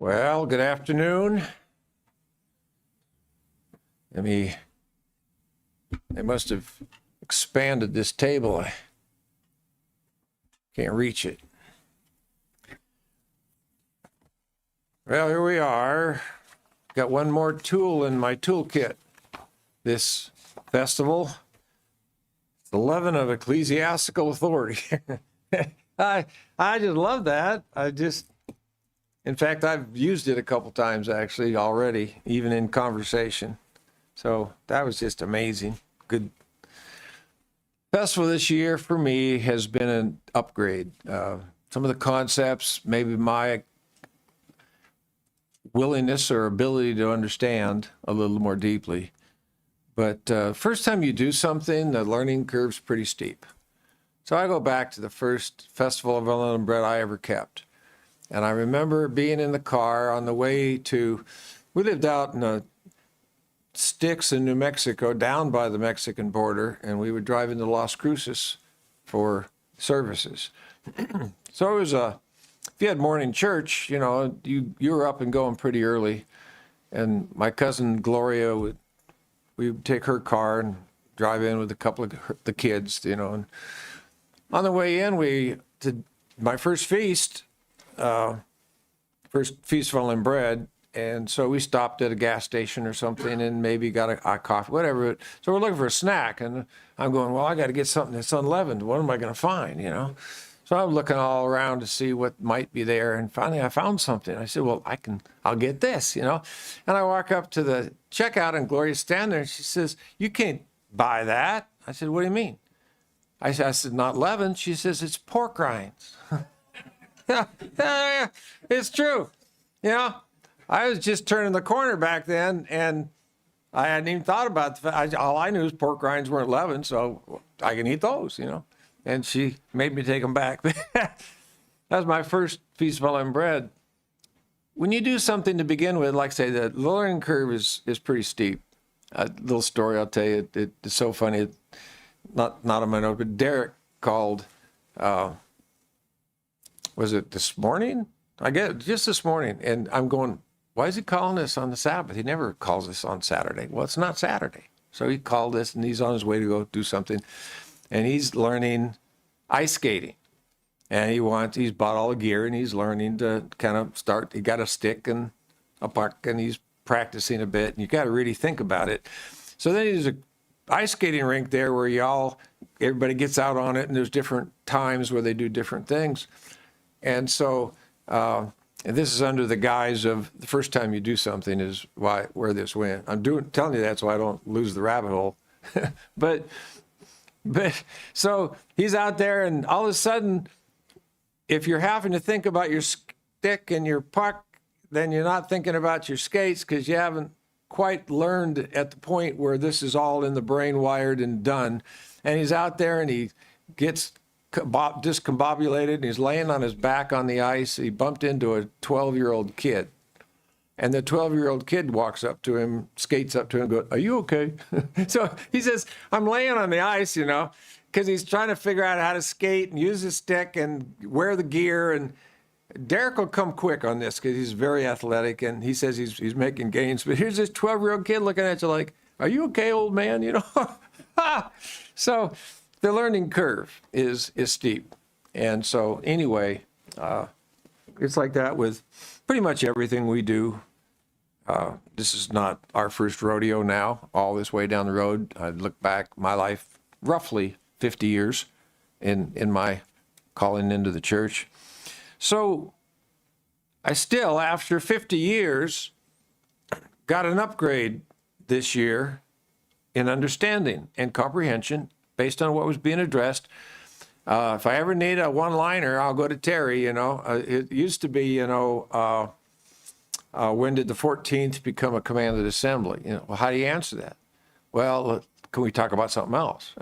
Well, good afternoon. They must have expanded this table. I can't reach it. Well, here we are. Got one more tool in my toolkit. This festival, the leaven of ecclesiastical authority. I just love that. In fact, I've used it a couple times actually already, even in conversation. So that was just amazing. Good festival this year for me has been an upgrade. Some of the concepts, maybe my willingness or ability to understand a little more deeply. But first time you do something, the learning curve's pretty steep. So I go back to the first festival of unleavened bread I ever kept. And I remember being in the car on the way we lived out in the sticks in New Mexico, down by the Mexican border, and we would drive into Las Cruces for services. So it was if you had morning church, you were up and going pretty early. And my cousin Gloria we would take her car and drive in with a couple of the kids, and on the way in, to my first feast of unleavened bread, and so we stopped at a gas station or something and maybe got a coffee, whatever. So we're looking for a snack, and I'm going, well, I got to get something that's unleavened. What am I going to find, So I'm looking all around to see what might be there, and finally I found something. I said, well, I'll get this, And I walk up to the checkout, and Gloria's standing there, and she says, you can't buy that. I said, what do you mean? I said, not leavened. She says, it's pork rinds. Yeah, it's true. I was just turning the corner back then, and I hadn't even thought about the fact. All I knew is pork rinds weren't leavened, so I can eat those, And she made me take them back. That was my first feast of unleavened bread. When you do something to begin with, like say, the learning curve is pretty steep. A little story I'll tell you. It's so funny. Not on my note, but Derek called. Was it this morning? I guess just this morning, and I'm going, why is he calling us on the Sabbath? He never calls us on Saturday. Well, it's not Saturday. So he called us, and he's on his way to go do something, and he's learning ice skating. And he's bought all the gear, and he's learning to kind of start. He got a stick and a puck, and he's practicing a bit, and you got to really think about it. So then there's an ice skating rink there where everybody gets out on it, and there's different times where they do different things. And so, and this is under the guise of the first time you do something is where this went. I'm telling you that so I don't lose the rabbit hole. But so he's out there, and all of a sudden, if you're having to think about your stick and your puck, then you're not thinking about your skates because you haven't quite learned at the point where this is all in the brain wired and done. And he's out there, and he gets discombobulated, and he's laying on his back on the ice. He bumped into a 12-year-old kid, and the 12-year-old kid walks up to him, skates up to him, and goes, "Are you okay?" So he says, "I'm laying on the ice, because he's trying to figure out how to skate and use his stick and wear the gear." And Derek will come quick on this because he's very athletic, and he says he's making gains. But here's this 12-year-old kid looking at you like, "Are you okay, old man?" So the learning curve is steep. And so anyway, it's like that with pretty much everything we do. This is not our first rodeo now, all this way down the road. I look back my life, roughly 50 years in my calling into the church. So I still, after 50 years, got an upgrade this year in understanding and comprehension based on what was being addressed. If I ever need a one-liner, I'll go to Terry, It used to be, when did the 14th become a commanded assembly? Well, how do you answer that? Well, can we talk about something else?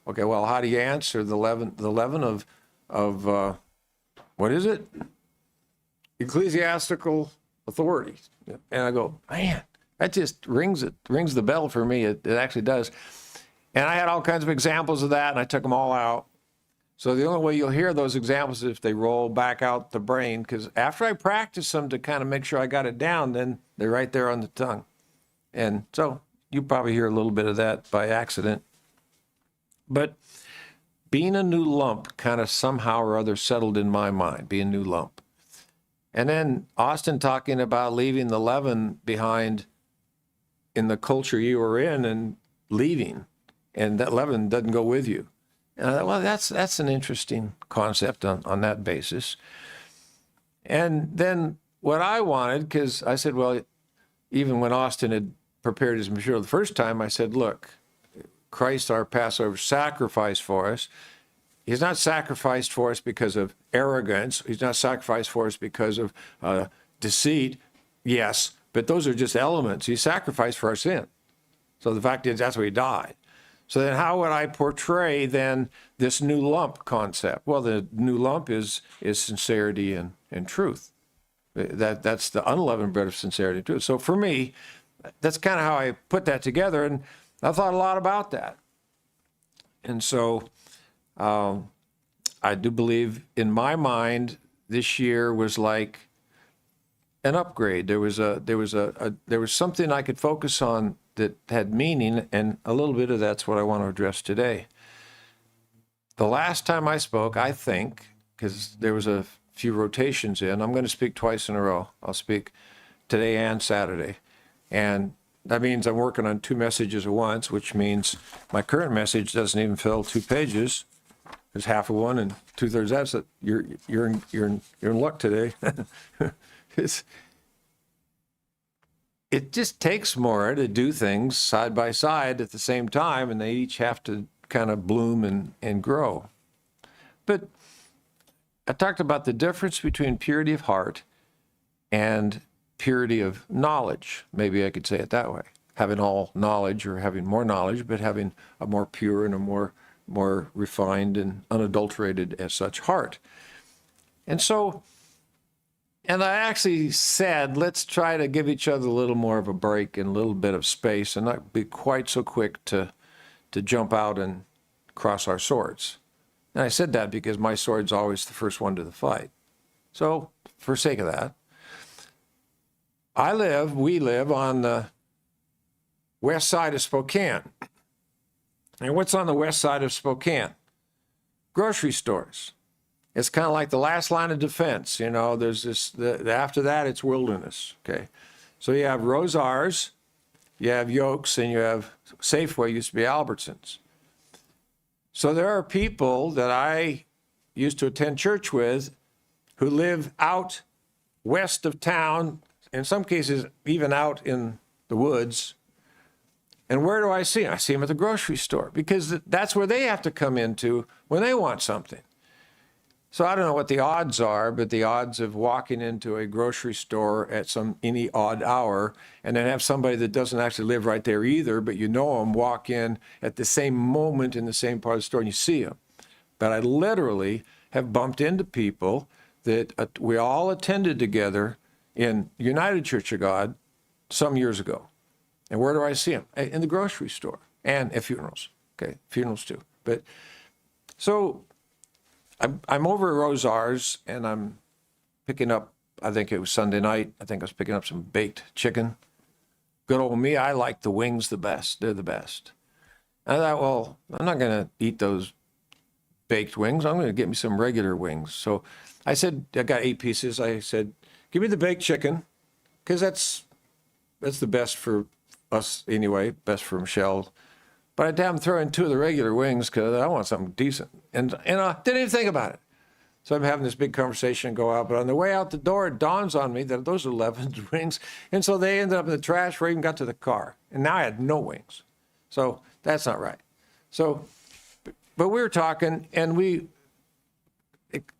Okay, well, how do you answer the leaven of what is it? Ecclesiastical authority. And I go, man, that just rings the bell for me. It actually does. And I had all kinds of examples of that, and I took them all out. So the only way you'll hear those examples is if they roll back out the brain, because after I practice them to kind of make sure I got it down, then they're right there on the tongue. And so you probably hear a little bit of that by accident. But being a new lump kind of somehow or other settled in my mind, being a new lump. And then Austin talking about leaving the leaven behind in the culture you were in and leaving, and that leaven doesn't go with you. And I thought, well, that's an interesting concept on that basis. And then what I wanted, because I said, well, even when Austin had prepared his material the first time, I said, look, Christ, our Passover, sacrificed for us. He's not sacrificed for us because of arrogance. He's not sacrificed for us because of deceit. Yes, but those are just elements. He sacrificed for our sin. So the fact is, that's why he died. So then how would I portray then this new lump concept? Well, the new lump is sincerity and truth. That's the unleavened bread of sincerity and truth. So for me, that's kind of how I put that together, and I thought a lot about that. And so I do believe in my mind this year was like an upgrade. There was something I could focus on that had meaning, and a little bit of that's what I want to address today. The last time I spoke, I think, because there was a few rotations in, I'm going to speak twice in a row. I'll speak today and Saturday. And that means I'm working on 2 messages at once, which means my current message doesn't even fill 2 pages. There's half of one and 2/3 that. So you're in luck today. It just takes more to do things side by side at the same time, and they each have to kind of bloom and grow. But I talked about the difference between purity of heart and purity of knowledge. Maybe I could say it that way. Having all knowledge or having more knowledge, but having a more pure and a more refined and unadulterated as such heart. And so, and I actually said, let's try to give each other a little more of a break and a little bit of space and not be quite so quick to jump out and cross our swords. And I said that because my sword's always the first one to the fight. So for sake of that, we live on the west side of Spokane. And what's on the west side of Spokane? Grocery stores. It's kind of like the last line of defense. You know, there's this, after that, it's wilderness. Okay. So you have Rosars, you have Yokes, and you have Safeway, used to be Albertsons. So there are people that I used to attend church with who live out west of town, in some cases, even out in the woods. And where do I see them? I see them at the grocery store, because that's where they have to come into when they want something. So I don't know what the odds are, but the odds of walking into a grocery store at any odd hour and then have somebody that doesn't actually live right there either, but you know them, walk in at the same moment in the same part of the store and you see them. But I literally have bumped into people that we all attended together in United Church of God some years ago. And where do I see them? In the grocery store and at funerals. Okay, funerals too. But so I'm over at Rosars and I'm picking up, I think it was Sunday night, I think I was picking up some baked chicken. Good old me, I like the wings the best. They're the best. And I thought, well, I'm not going to eat those baked wings. I'm going to get me some regular wings. So I said, I got 8 pieces. I said, give me the baked chicken, because that's the best for us anyway, best for Michelle. But I damn throw in 2 of the regular wings because I want something decent. And I didn't even think about it. So I'm having this big conversation go out. But on the way out the door, it dawns on me that those are leavened wings. And so they ended up in the trash before I even got to the car. And now I had no wings. So that's not right. So, but we were talking and we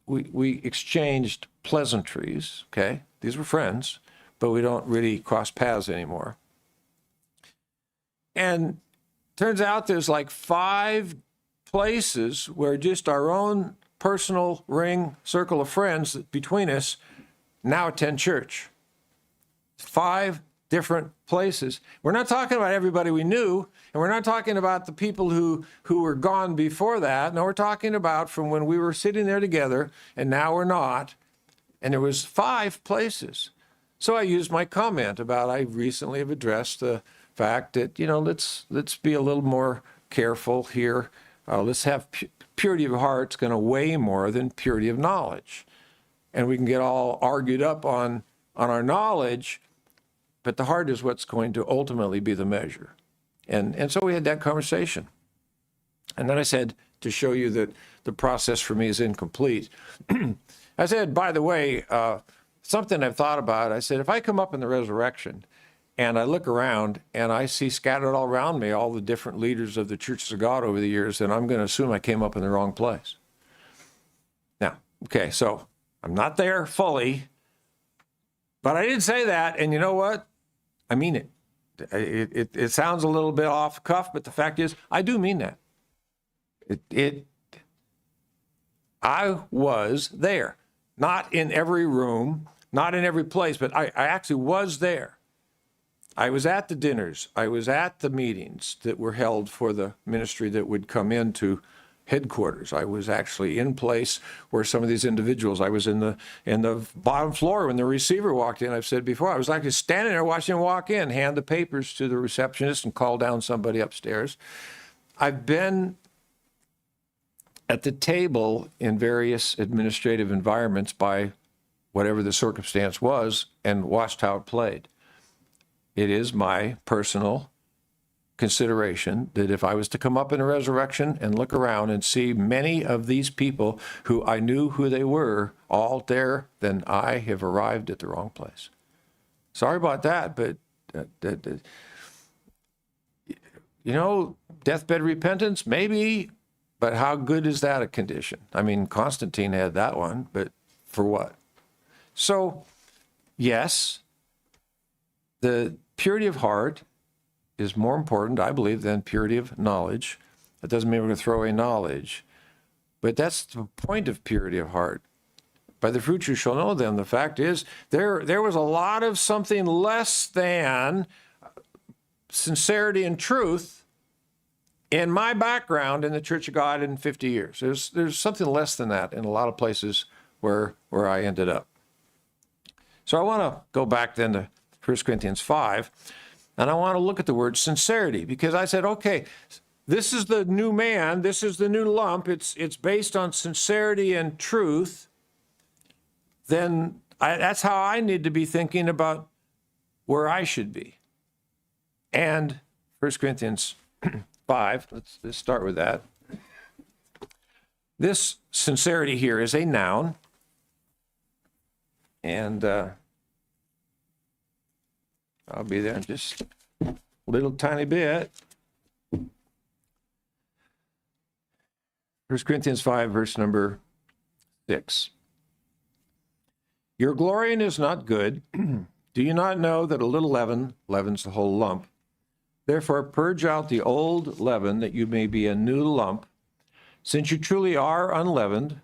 exchanged pleasantries, okay? These were friends, but we don't really cross paths anymore. And turns out there's like 5 places where just our own personal circle of friends between us now attend church. 5 different places. We're not talking about everybody we knew, and we're not talking about the people who were gone before that. No, we're talking about from when we were sitting there together, and now we're not. And there was 5 places. So I used my comment about I recently have addressed the fact that, let's be a little more careful here. Let's have purity of heart's going to weigh more than purity of knowledge. And we can get all argued up on our knowledge, but the heart is what's going to ultimately be the measure. And so we had that conversation. And then I said, to show you that the process for me is incomplete, I said, by the way, something I've thought about, I said, if I come up in the resurrection and I look around and I see scattered all around me all the different leaders of the churches of God over the years, then I'm going to assume I came up in the wrong place. Now, okay, so I'm not there fully, but I did say that, and you know what? I mean it. It sounds a little bit off the cuff, but the fact is, I do mean that. I was there. Not in every room, not in every place, but I actually was there. I was at the dinners. I was at the meetings that were held for the ministry that would come into headquarters. I was actually in place where some of these individuals, I was in the bottom floor when the receiver walked in. I've said before, I was actually standing there watching him walk in, hand the papers to the receptionist and call down somebody upstairs. I've been at the table in various administrative environments by whatever the circumstance was and watched how it played. It is my personal consideration that if I was to come up in a resurrection and look around and see many of these people who I knew who they were all there, then I have arrived at the wrong place. Sorry about that, but deathbed repentance, maybe. But how good is that a condition? I mean, Constantine had that one, but for what? So, yes, the purity of heart is more important, I believe, than purity of knowledge. That doesn't mean we're going to throw away knowledge, but that's the point of purity of heart. By the fruit you shall know them. The fact is, there was a lot of something less than sincerity and truth in my background in the Church of God in 50 years. There's something less than that in a lot of places where I ended up. So I want to go back then to 1 Corinthians 5, and I want to look at the word sincerity, because I said, okay, this is the new man, this is the new lump, it's based on sincerity and truth. Then that's how I need to be thinking about where I should be. And 1 Corinthians 5, let's start with that. This sincerity here is a noun, and I'll be there in just a little tiny bit. 1 Corinthians 5, verse number 6. Your glorying is not good. Do you not know that a little leaven leavens the whole lump? Therefore, purge out the old leaven, that you may be a new lump, since you truly are unleavened,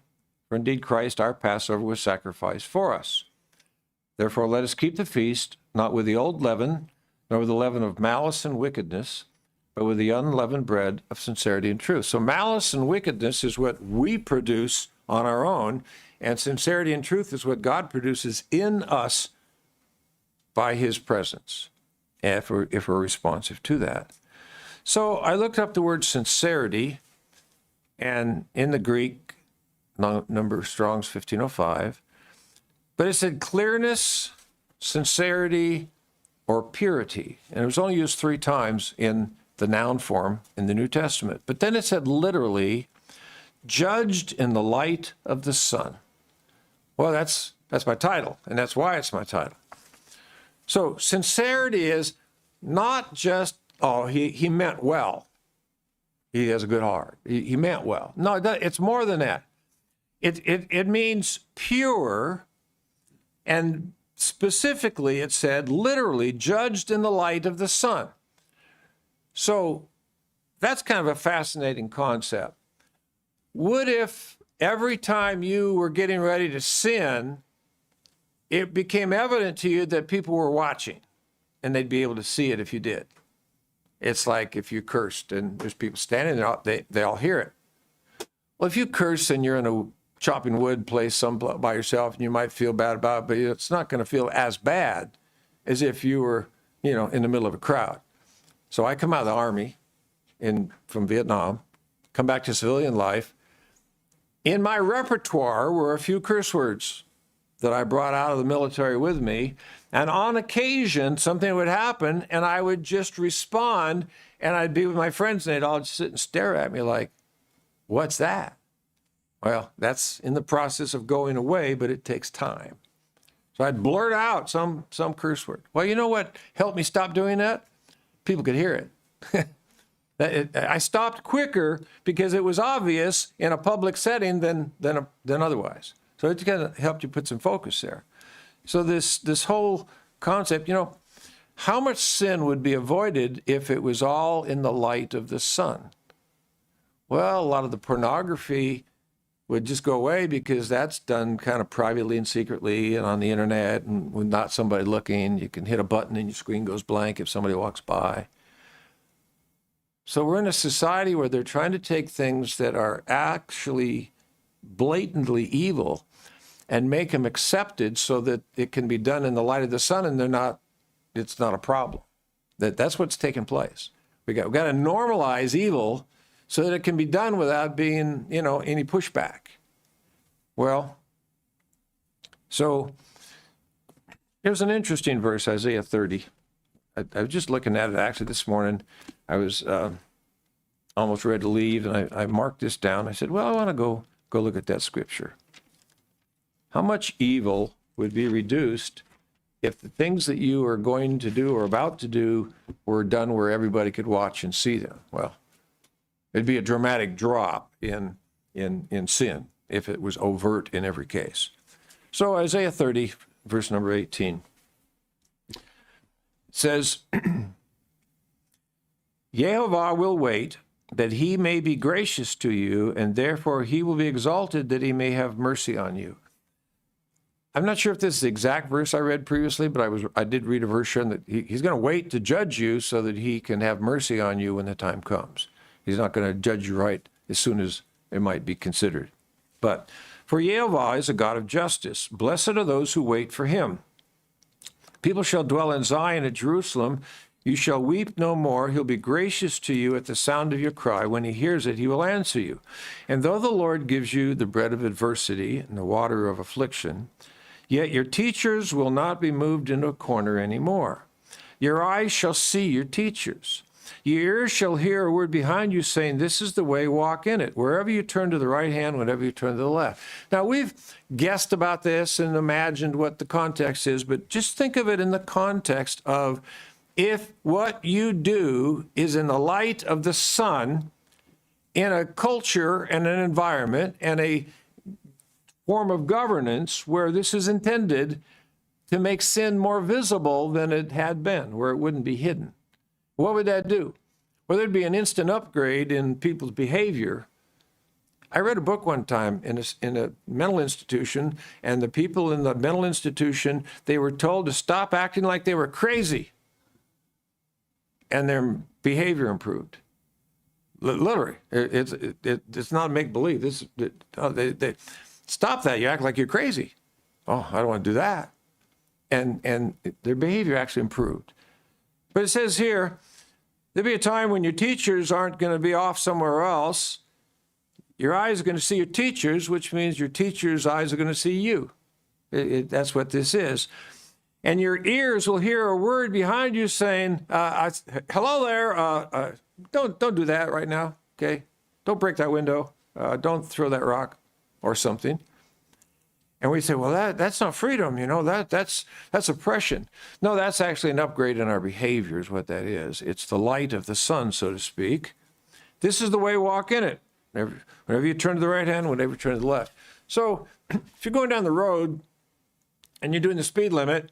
for indeed Christ our Passover was sacrificed for us. Therefore, let us keep the feast, not with the old leaven, nor with the leaven of malice and wickedness, but with the unleavened bread of sincerity and truth. So malice and wickedness is what we produce on our own, and sincerity and truth is what God produces in us by his presence, if we're responsive to that. So I looked up the word sincerity, and in the Greek, number Strong's 1505, but it said clearness, sincerity, or purity. And it was only used 3 times in the noun form in the New Testament. But then it said literally, judged in the light of the sun. Well, that's my title, and that's why it's my title. So sincerity is not just, he meant well. He has a good heart. He meant well. No, it's more than that. It means pure, and specifically it said literally judged in the light of the sun. So that's kind of a fascinating concept. What if every time you were getting ready to sin, it became evident to you that people were watching? and they'd be able to see it if you did. It's like if you cursed and there's people standing there, they all hear it. Well, if you curse and you're in a chopping wood place by yourself and you might feel bad about it, but it's not going to feel as bad as if you were, in the middle of a crowd. So I come out of the Army from Vietnam, come back to civilian life. In my repertoire were a few curse words that I brought out of the military with me. And on occasion, something would happen and I would just respond, and I'd be with my friends and they'd all just sit and stare at me like, what's that? Well, that's in the process of going away, but it takes time. So I'd blurt out some curse word. Well, you know what helped me stop doing that? People could hear it. I stopped quicker because it was obvious in a public setting than otherwise. So it kind of helped you put some focus there. So this whole concept, how much sin would be avoided if it was all in the light of the sun? Well, a lot of the pornography would just go away because that's done kind of privately and secretly and on the internet, and with not somebody looking. You can hit a button and your screen goes blank if somebody walks by. So we're in a society where they're trying to take things that are actually blatantly evil and make them accepted so that it can be done in the light of the sun, and it's not a problem. That's what's taking place. We got to normalize evil so that it can be done without being, any pushback. Well, so here's an interesting verse, Isaiah 30. I was just looking at it actually this morning. I was almost ready to leave, and I marked this down. I said, well, I want to go look at that scripture. How much evil would be reduced if the things that you are going to do or about to do were done where everybody could watch and see them? Well, it'd be a dramatic drop in sin if it was overt in every case. So Isaiah 30, verse number 18, says, Jehovah will wait that he may be gracious to you, and therefore he will be exalted that he may have mercy on you. I'm not sure if this is the exact verse I read previously, but I did read a verse showing that he's going to wait to judge you so that he can have mercy on you when the time comes. He's not going to judge you right as soon as it might be considered. But for Jehovah is a God of justice. Blessed are those who wait for him. People shall dwell in Zion at Jerusalem. You shall weep no more. He'll be gracious to you at the sound of your cry. When he hears it, he will answer you. And though the Lord gives you the bread of adversity and the water of affliction, yet your teachers will not be moved into a corner anymore. Your eyes shall see your teachers. Your ears shall hear a word behind you saying, this is the way, walk in it. Wherever you turn to the right hand, whenever you turn to the left. Now, we've guessed about this and imagined what the context is, but just think of it in the context of if what you do is in the light of the sun, in a culture and an environment and a form of governance where this is intended to make sin more visible than it had been, where it wouldn't be hidden. What would that do? Well, there'd be an instant upgrade in people's behavior. I read a book one time in a mental institution, and the people in the mental institution, they were told to stop acting like they were crazy, and their behavior improved. Literally, it's not make-believe. They stop that. You act like you're crazy. Oh, I don't want to do that. And their behavior actually improved. But it says here, there'll be a time when your teachers aren't going to be off somewhere else. Your eyes are going to see your teachers, which means your teachers' eyes are going to see you. That's what this is. And your ears will hear a word behind you saying, hello there, don't do that right now, okay? Don't break that window. Don't throw that rock or something. And we say, well, that's not freedom, that's oppression. No, that's actually an upgrade in our behavior is what that is. It's the light of the sun, so to speak. This is the way, walk in it. Whenever you turn to the right hand, whenever you turn to the left. So if you're going down the road and you're doing the speed limit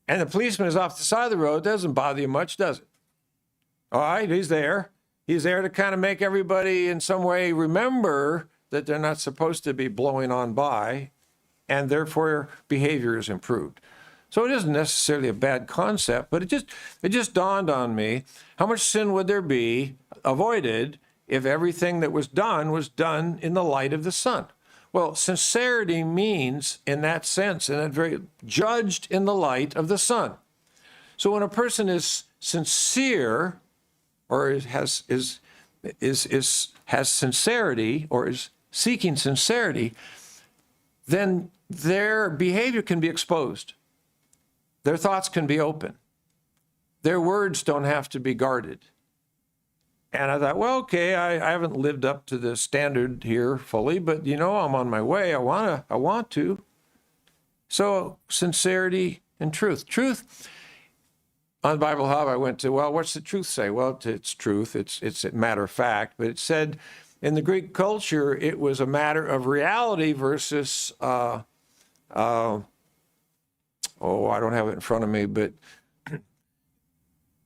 and the policeman is off the side of the road, it doesn't bother you much, does it? All right, he's there. He's there to kind of make everybody in some way remember that they're not supposed to be blowing on by, and therefore behavior is improved. So it isn't necessarily a bad concept, but it just dawned on me, how much sin would there be avoided if everything that was done in the light of the sun? Well, sincerity means, in that sense, in that very judged in the light of the sun. So when a person is sincere, or has sincerity, or is seeking sincerity, then their behavior can be exposed. Their thoughts can be open. Their words don't have to be guarded. And I thought, well, okay, I haven't lived up to the standard here fully, but I'm on my way. I want to. So sincerity and truth. Truth, on Bible Hub, I went to, well, what's the truth say? Well, it's truth. It's a matter of fact. But it said in the Greek culture, it was a matter of reality versus, I don't have it in front of me, but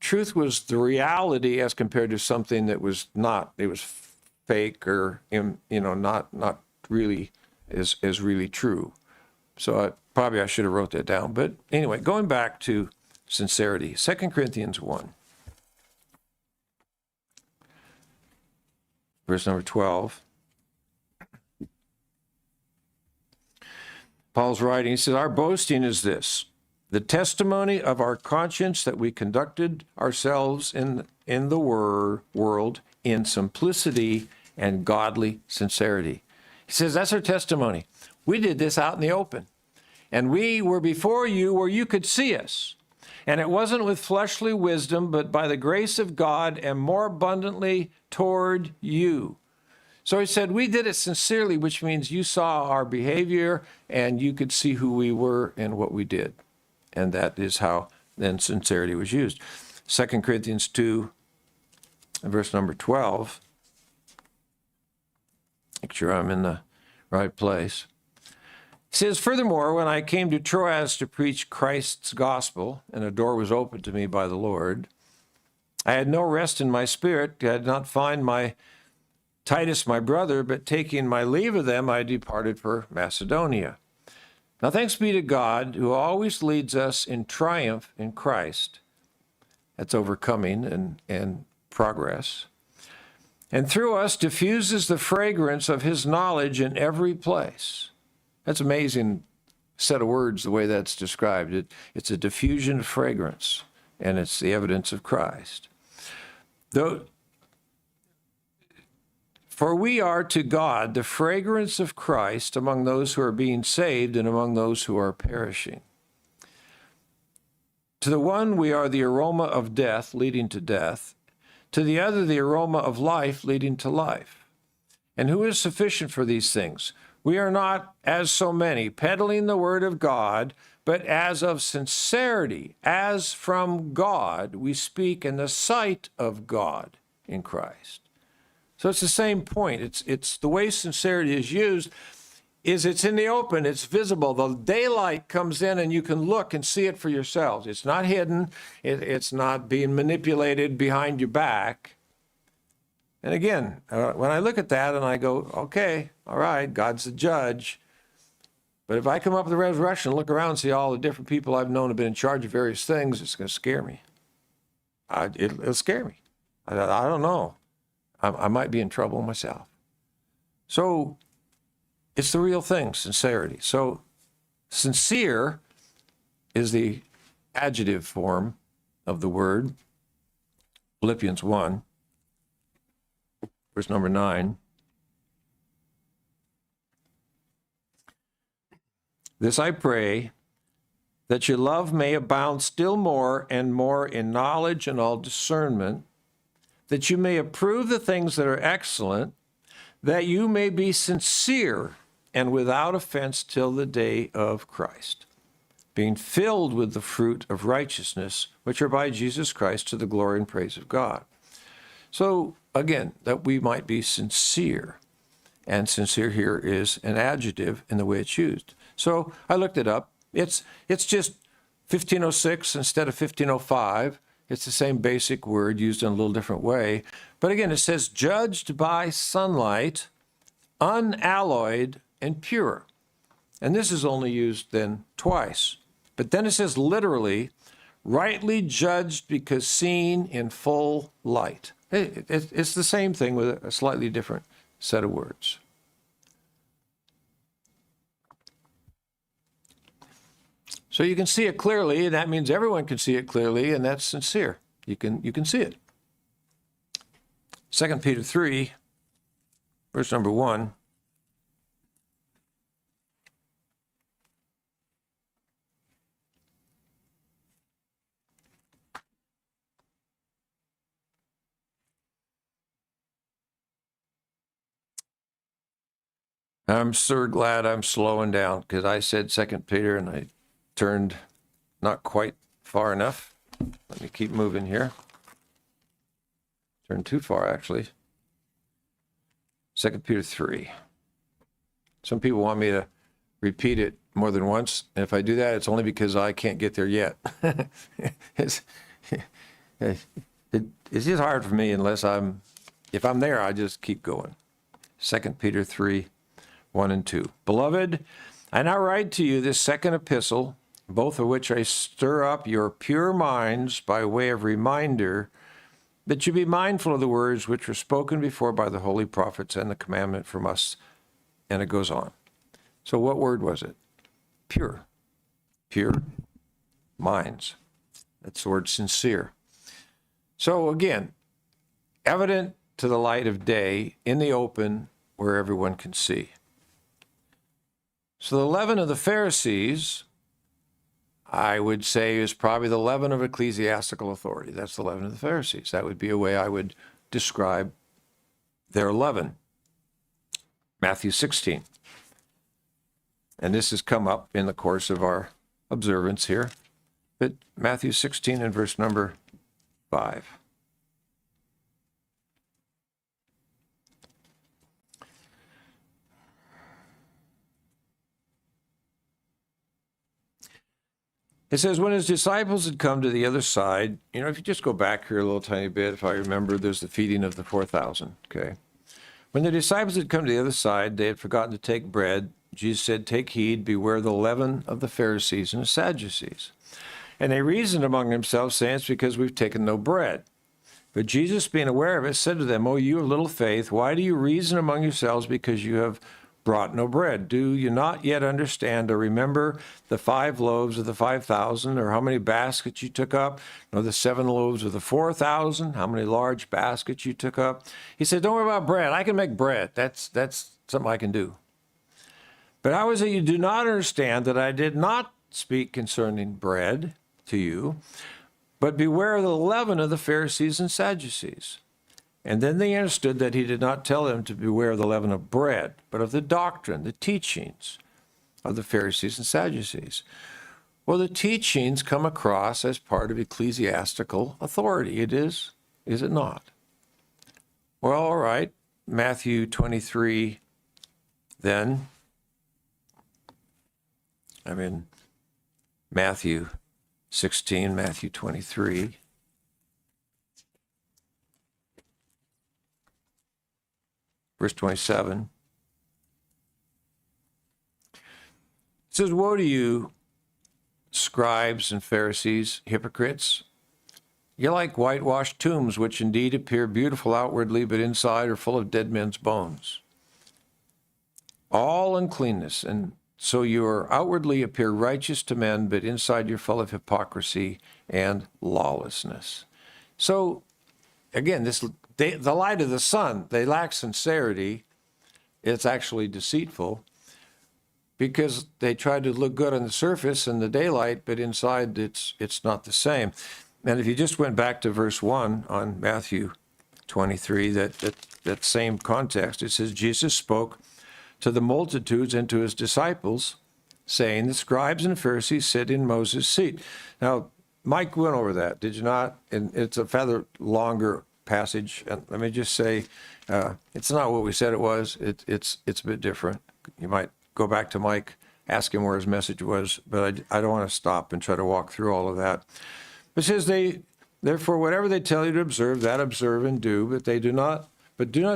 truth was the reality as compared to something that was not. It was fake or, not really is really true. So I should have wrote that down. But anyway, going back to sincerity, 2 Corinthians 1, verse number 12. Paul's writing, he says, our boasting is this, the testimony of our conscience that we conducted ourselves in the world in simplicity and godly sincerity. He says, that's our testimony. We did this out in the open. And we were before you where you could see us. And it wasn't with fleshly wisdom, but by the grace of God and more abundantly toward you. So he said, we did it sincerely, which means you saw our behavior and you could see who we were and what we did. And that is how then sincerity was used. 2 Corinthians 2, verse number 12. Make sure I'm in the right place. It says, furthermore, when I came to Troas to preach Christ's gospel, and a door was opened to me by the Lord, I had no rest in my spirit. I did not find my Titus, my brother, but taking my leave of them, I departed for Macedonia. Now thanks be to God, who always leads us in triumph in Christ. That's overcoming and progress. And through us diffuses the fragrance of his knowledge in every place. That's an amazing set of words, the way that's described. It's a diffusion of fragrance, and it's the evidence of Christ. For we are to God the fragrance of Christ among those who are being saved and among those who are perishing. To the one we are the aroma of death leading to death, to the other the aroma of life leading to life. And who is sufficient for these things? We are not, as so many, peddling the word of God, but as of sincerity, as from God, we speak in the sight of God in Christ. So it's the same point. It's the way sincerity is used is it's in the open, it's visible. The daylight comes in and you can look and see it for yourselves. It's not hidden. It's not being manipulated behind your back. And again, when I look at that and I go, okay, all right, God's the judge. But if I come up with the resurrection and look around and see all the different people I've known have been in charge of various things, it's going to scare me. It'll scare me. I don't know. I might be in trouble myself. So it's the real thing, sincerity. So sincere is the adjective form of the word. Philippians 1, verse number 9. This I pray, that your love may abound still more and more in knowledge and all discernment, that you may approve the things that are excellent, that you may be sincere and without offense till the day of Christ, being filled with the fruit of righteousness, which are by Jesus Christ to the glory and praise of God. So again, that we might be sincere. And sincere here is an adjective in the way it's used. So I looked it up. It's just 1506 instead of 1505. It's the same basic word used in a little different way. But again, it says, judged by sunlight, unalloyed and pure. And this is only used then twice. But then it says literally, rightly judged because seen in full light. It's the same thing with a slightly different set of words. So you can see it clearly, and that means everyone can see it clearly, and that's sincere. You can see it. 2 Peter 3, verse number 1. I'm so glad I'm slowing down, because I said 2 Peter and I turned not quite far enough. Let me keep moving here. Turned too far, actually. 2 Peter 3. Some people want me to repeat it more than once. And if I do that, it's only because I can't get there yet. It's just hard for me if I'm there, I just keep going. 2 Peter 3, 1 and 2. Beloved, I now write to you this second epistle, both of which I stir up your pure minds by way of reminder, that you be mindful of the words which were spoken before by the holy prophets and the commandment from us. And it goes on. So what word was it? Pure. Pure minds. That's the word sincere. So again, evident to the light of day, in the open, where everyone can see. So the leaven of the Pharisees, I would say, is probably the leaven of ecclesiastical authority. That's the leaven of the Pharisees. That would be a way I would describe their leaven. Matthew 16. And this has come up in the course of our observance here. But Matthew 16 and verse number 5. It says, when his disciples had come to the other side, if you just go back here a little tiny bit, if I remember, there's the feeding of the 4,000, okay? When the disciples had come to the other side, they had forgotten to take bread. Jesus said, take heed, beware the leaven of the Pharisees and the Sadducees. And they reasoned among themselves, saying, it's because we've taken no bread. But Jesus, being aware of it, said to them, O you of little faith, why do you reason among yourselves because you have brought no bread? Do you not yet understand or remember the 5 loaves of the 5,000, or how many baskets you took up, nor the 7 loaves of the 4,000, how many large baskets you took up? He said, don't worry about bread. I can make bread. That's something I can do. But how is it you do not understand that I did not speak concerning bread to you, but beware of the leaven of the Pharisees and Sadducees? And then they understood that he did not tell them to beware of the leaven of bread, but of the doctrine, the teachings of the Pharisees and Sadducees. Well, the teachings come across as part of ecclesiastical authority. It is it not? Well, all right. Matthew 23, then. I'm in Matthew 16, Matthew 23. Verse 27. It says, woe to you, scribes and Pharisees, hypocrites! You're like whitewashed tombs, which indeed appear beautiful outwardly, but inside are full of dead men's bones. All uncleanness, and so you are outwardly appear righteous to men, but inside you're full of hypocrisy and lawlessness. So, again, the light of the sun, they lack sincerity. It's actually deceitful because they try to look good on the surface in the daylight, but inside it's not the same. And if you just went back to verse 1 on Matthew 23, that same context, it says, Jesus spoke to the multitudes and to his disciples, saying, the scribes and Pharisees sit in Moses' seat. Now, Mike went over that, did you not? And it's a rather longer passage. And let me just say, it's not what we said it was. It's a bit different. You might go back to Mike, ask him where his message was, but I don't want to stop and try to walk through all of that. It says, therefore, whatever they tell you to observe, that observe and do, but do not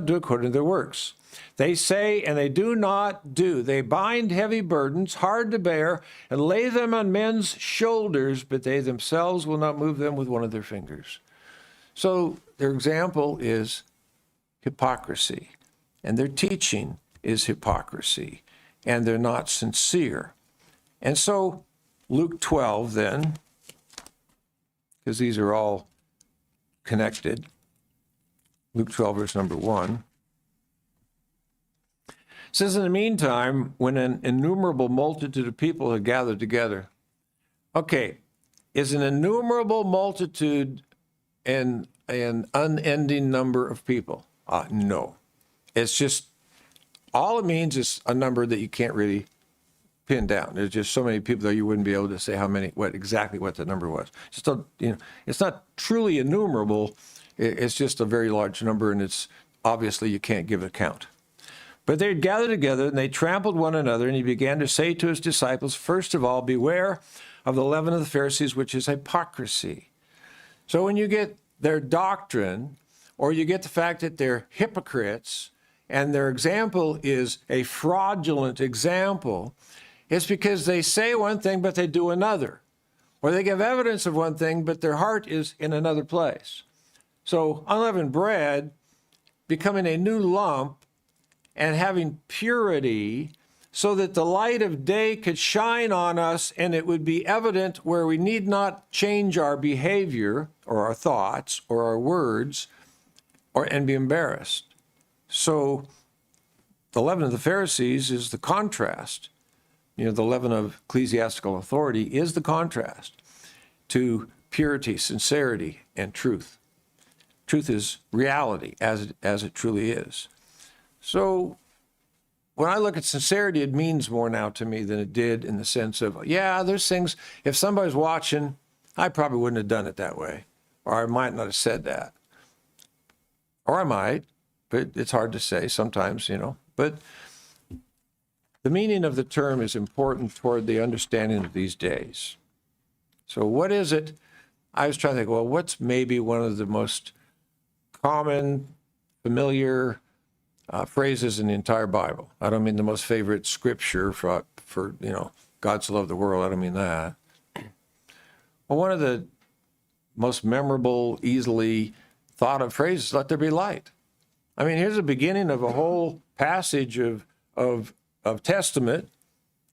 do according to their works. They say and they do not do. They bind heavy burdens, hard to bear, and lay them on men's shoulders, but they themselves will not move them with one of their fingers. So their example is hypocrisy, and their teaching is hypocrisy, and they're not sincere. And so Luke 12 then, because these are all connected, Luke 12 verse number 1, says, in the meantime, when an innumerable multitude of people had gathered together. Okay, is an innumerable multitude an unending number of people? No. It's just, all it means is a number that you can't really pin down. There's just so many people that you wouldn't be able to say how many, exactly what the number was. Just it's not truly innumerable. It's just a very large number, and it's obviously you can't give a count. But they had gathered together, and they trampled one another, and he began to say to his disciples, first of all, beware of the leaven of the Pharisees, which is hypocrisy. So when you get their doctrine, or you get the fact that they're hypocrites, and their example is a fraudulent example, it's because they say one thing, but they do another. Or they give evidence of one thing, but their heart is in another place. So unleavened bread becoming a new lump and having purity so that the light of day could shine on us and it would be evident where we need not change our behavior or our thoughts or our words and be embarrassed. So the leaven of the Pharisees is the contrast. The leaven of ecclesiastical authority is the contrast to purity, sincerity, and truth. Truth is reality as it truly is. So when I look at sincerity, it means more now to me than it did in the sense of, yeah, there's things, if somebody's watching, I probably wouldn't have done it that way, or I might not have said that. Or I might, but it's hard to say sometimes, But the meaning of the term is important toward the understanding of these days. So what is it? I was trying to think, well, what's maybe one of the most common, familiar phrases in the entire Bible? I don't mean the most favorite scripture for God so loved the world. I don't mean that. Well, one of the most memorable, easily thought of phrases, let there be light. I mean, here's the beginning of a whole passage of Testament,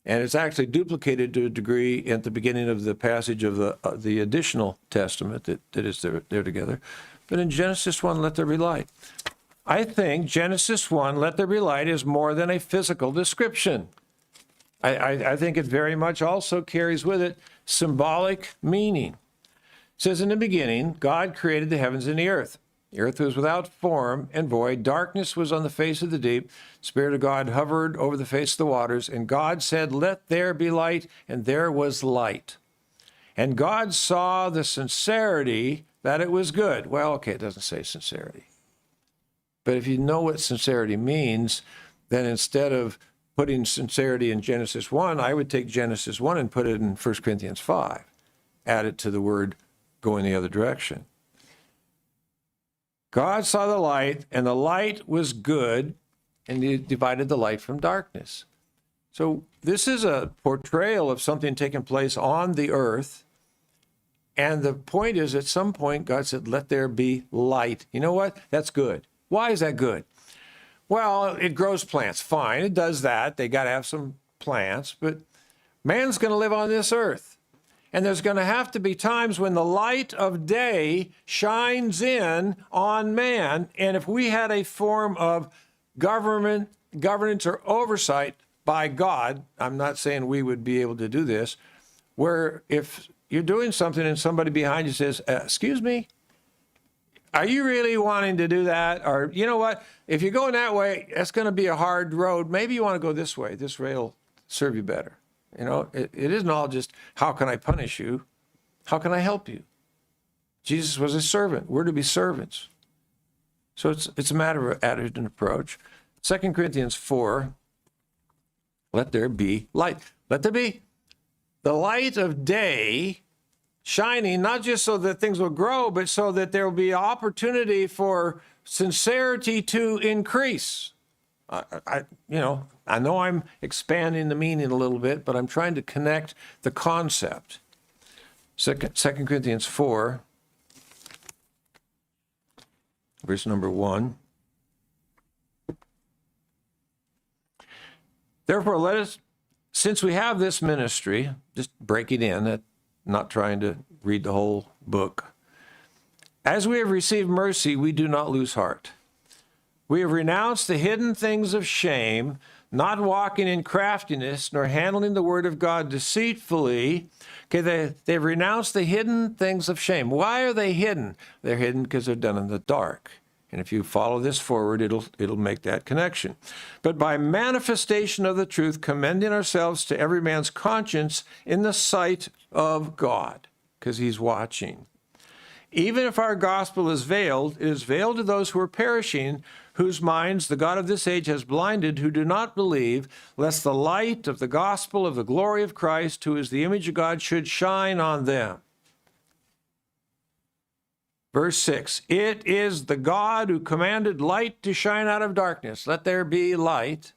and it's actually duplicated to a degree at the beginning of the passage of the additional Testament that is there together. But in Genesis 1, let there be light. I think Genesis 1, let there be light, is more than a physical description. I think it very much also carries with it symbolic meaning. It says, in the beginning, God created the heavens and the earth. The earth was without form and void. Darkness was on the face of the deep. The Spirit of God hovered over the face of the waters. And God said, let there be light. And there was light. And God saw the sincerity, that it was good. Well, okay, it doesn't say sincerity. But if you know what sincerity means, then instead of putting sincerity in Genesis 1, I would take Genesis 1 and put it in 1 Corinthians 5. Add it to the word going the other direction. God saw the light, and the light was good, and he divided the light from darkness. So this is a portrayal of something taking place on the earth. And the point is, at some point, God said, let there be light. You know what? That's good. Why is that good? Well, it grows plants. Fine, it does that. They got to have some plants. But man's going to live on this earth. And there's going to have to be times when the light of day shines in on man. And if we had a form of governance or oversight by God, I'm not saying we would be able to do this, where if you're doing something and somebody behind you says, excuse me, are you really wanting to do that? Or, you know what, if you're going that way, that's going to be a hard road. Maybe you want to go this way. This way will serve you better. It isn't all just, how can I punish you? How can I help you? Jesus was a servant. We're to be servants. So it's a matter of attitude and approach. 2 Corinthians 4, let there be light. Let there be the light of day shining, not just so that things will grow, but so that there will be opportunity for sincerity to increase. I know I'm expanding the meaning a little bit, but I'm trying to connect the concept. 2 Corinthians 4, verse number 1. Therefore, let us, since we have this ministry, just break it in, not trying to read the whole book. As we have received mercy, we do not lose heart. We have renounced the hidden things of shame, not walking in craftiness, nor handling the word of God deceitfully. Okay, they've renounced the hidden things of shame. Why are they hidden? They're hidden because they're done in the dark. And if you follow this forward, it'll make that connection. But by manifestation of the truth, commending ourselves to every man's conscience in the sight of God, because he's watching. Even if our gospel is veiled, it is veiled to those who are perishing, whose minds the God of this age has blinded, who do not believe, lest the light of the gospel of the glory of Christ, who is the image of God, should shine on them. Verse 6, it is the God who commanded light to shine out of darkness. Let there be light,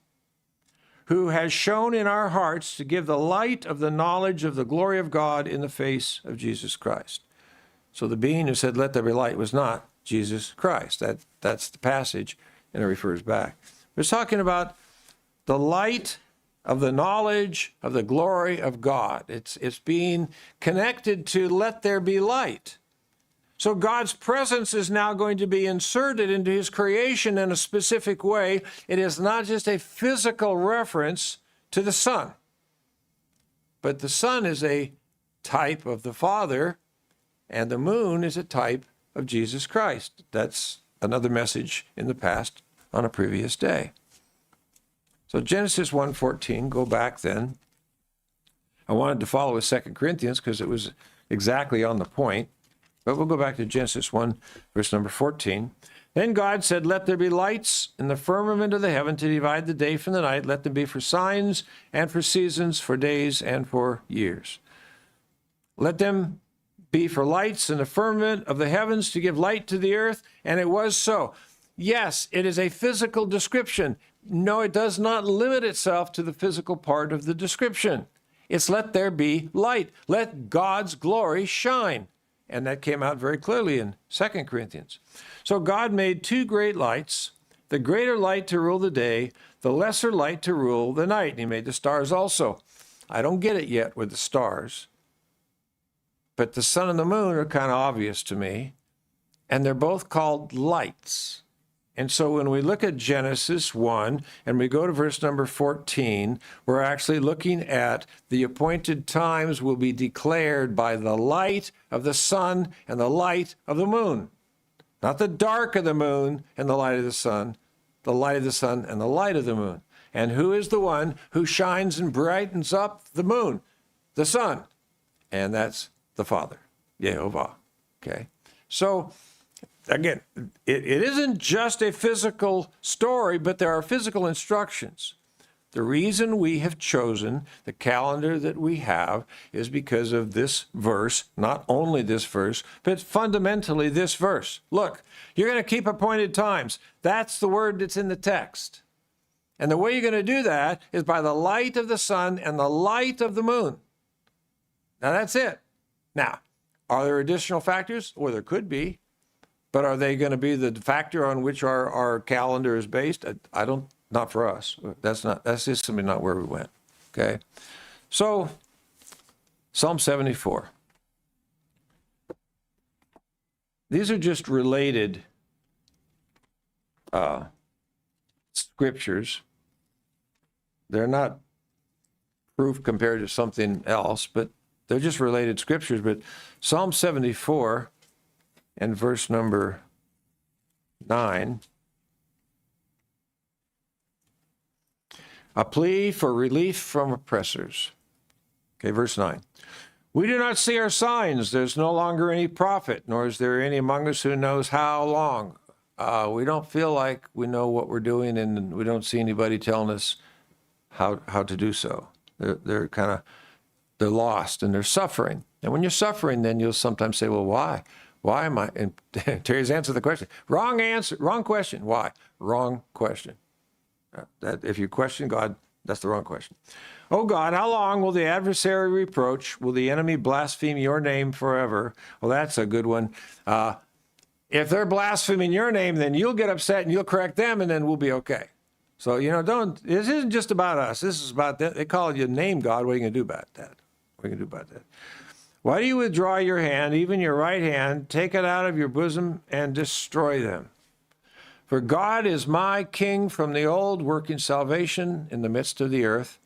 who has shone in our hearts to give the light of the knowledge of the glory of God in the face of Jesus Christ. So the being who said, let there be light, was not Jesus Christ. That's the passage, and it refers back. We're talking about the light of the knowledge of the glory of God. It's being connected to let there be light. So God's presence is now going to be inserted into his creation in a specific way. It is not just a physical reference to the Son, but the Son is a type of the Father, and the moon is a type of Jesus Christ. That's another message in the past on a previous day. So Genesis 1:14, go back then. I wanted to follow with 2 Corinthians because it was exactly on the point. But we'll go back to Genesis 1, verse number 14. Then God said, let there be lights in the firmament of the heaven to divide the day from the night. Let them be for signs and for seasons, for days and for years. Let them be for lights in the firmament of the heavens to give light to the earth. And it was so. Yes, it is a physical description. No, it does not limit itself to the physical part of the description. It's let there be light. Let God's glory shine. And that came out very clearly in 2 Corinthians. So God made two great lights, the greater light to rule the day, the lesser light to rule the night. And he made the stars also. I don't get it yet with the stars, but the sun and the moon are kind of obvious to me, and they're both called lights. And so when we look at Genesis 1 and we go to verse number 14, we're actually looking at the appointed times will be declared by the light of the sun and the light of the moon. Not the dark of the moon and the light of the sun, the light of the sun and the light of the moon. And who is the one who shines and brightens up the moon? The sun. And that's the Father, Yehovah. Okay? So, again, it isn't just a physical story, but there are physical instructions. The reason we have chosen the calendar that we have is because of this verse, not only this verse, but fundamentally this verse. Look, you're going to keep appointed times. That's the word that's in the text. And the way you're going to do that is by the light of the sun and the light of the moon. Now, that's it. Now, are there additional factors? Well, there could be. But are they going to be the factor on which our calendar is based? Not for us. That's just simply not where we went. Okay. So, Psalm 74. These are just related scriptures. They're not proof compared to something else, but they're just related scriptures. But Psalm 74 and verse number 9, a plea for relief from oppressors. Okay, verse 9. We do not see our signs. There's no longer any prophet, nor is there any among us who knows how long. We don't feel like we know what we're doing, and we don't see anybody telling us how to do so. They're lost and they're suffering. And when you're suffering, then you'll sometimes say, well, why? Why am I? And Terry's answered the question. Wrong answer. Wrong question. Why? Wrong question. That if you question God, that's the wrong question. Oh God, how long will the adversary reproach? Will the enemy blaspheme your name forever? Well, that's a good one. If they're blaspheming your name, then you'll get upset and you'll correct them, and then we'll be okay. So, this isn't just about us. This is about them. They call you name God. What are you going to do about that? What are you going to do about that? Why do you withdraw your hand, even your right hand? Take it out of your bosom and destroy them. For God is my king from the old, working salvation in the midst of the earth.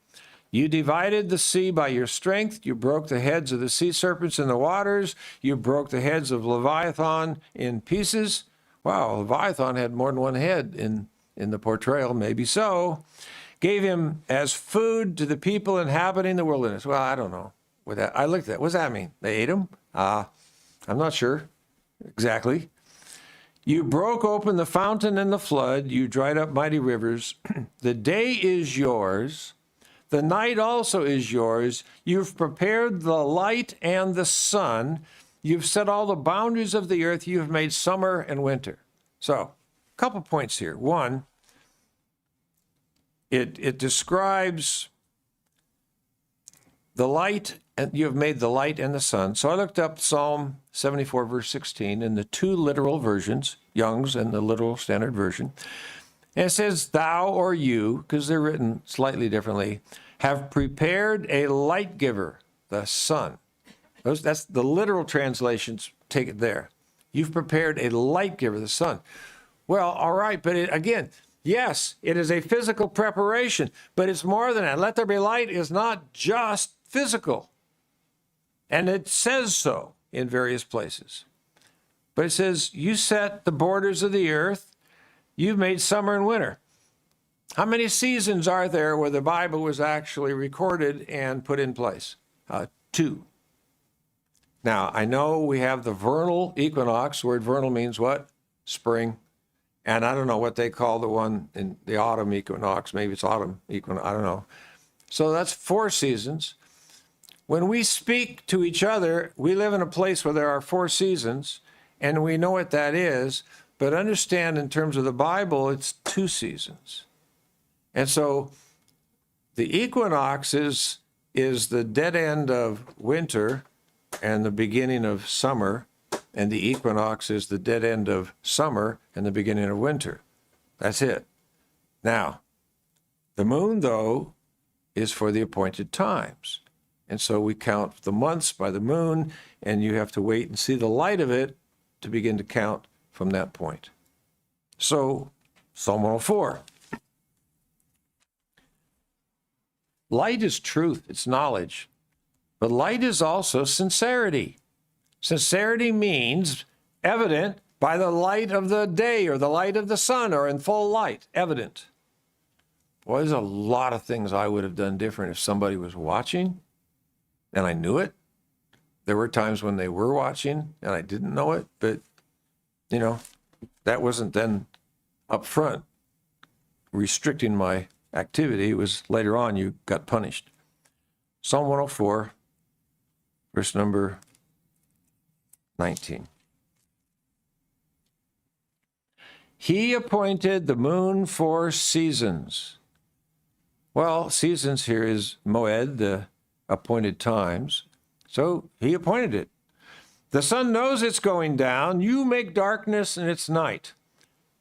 You divided the sea by your strength. You broke the heads of the sea serpents in the waters. You broke the heads of Leviathan in pieces. Wow, Leviathan had more than one head in the portrayal, maybe so. Gave him as food to the people inhabiting the wilderness. Well, I don't know. I looked at that. What does that mean? They ate him? I'm not sure exactly. You broke open the fountain and the flood. You dried up mighty rivers. The day is yours. The night also is yours. You've prepared the light and the sun. You've set all the boundaries of the earth. You have made summer and winter. So, a couple points here. One, it describes the light, and you have made the light and the sun. So I looked up Psalm 74, verse 16, in the two literal versions, Young's and the literal standard version. And it says, thou or you, because they're written slightly differently, have prepared a light giver, the sun. That's the literal translations, take it there. You've prepared a light giver, the sun. Well, all right, but again, yes, it is a physical preparation, but it's more than that. Let there be light is not just physical. And it says so in various places. But it says, you set the borders of the earth. You've made summer and winter. How many seasons are there where the Bible was actually recorded and put in place? 2. Now, I know we have the vernal equinox. The word vernal means what? Spring. And I don't know what they call the one in the autumn equinox. Maybe it's autumn equinox. I don't know. So that's 4 seasons. When we speak to each other, we live in a place where there are 4 seasons, and we know what that is. But understand, in terms of the Bible, it's 2 seasons. And so the equinox is the dead end of winter and the beginning of summer, and the equinox is the dead end of summer and the beginning of winter. That's it. Now, the moon, though, is for the appointed times. And so we count the months by the moon, and you have to wait and see the light of it to begin to count from that point. So, Psalm 104. Light is truth, it's knowledge. But light is also sincerity. Sincerity means evident by the light of the day or the light of the sun or in full light, evident. Boy, there's a lot of things I would have done different if somebody was watching and I knew it. There were times when they were watching and I didn't know it, but that wasn't then up front restricting my activity. It was later on you got punished. Psalm 104, verse number 19. He appointed the moon for seasons. Well, seasons here is moed, the appointed times. So he appointed it. The sun knows it's going down. You make darkness and it's night,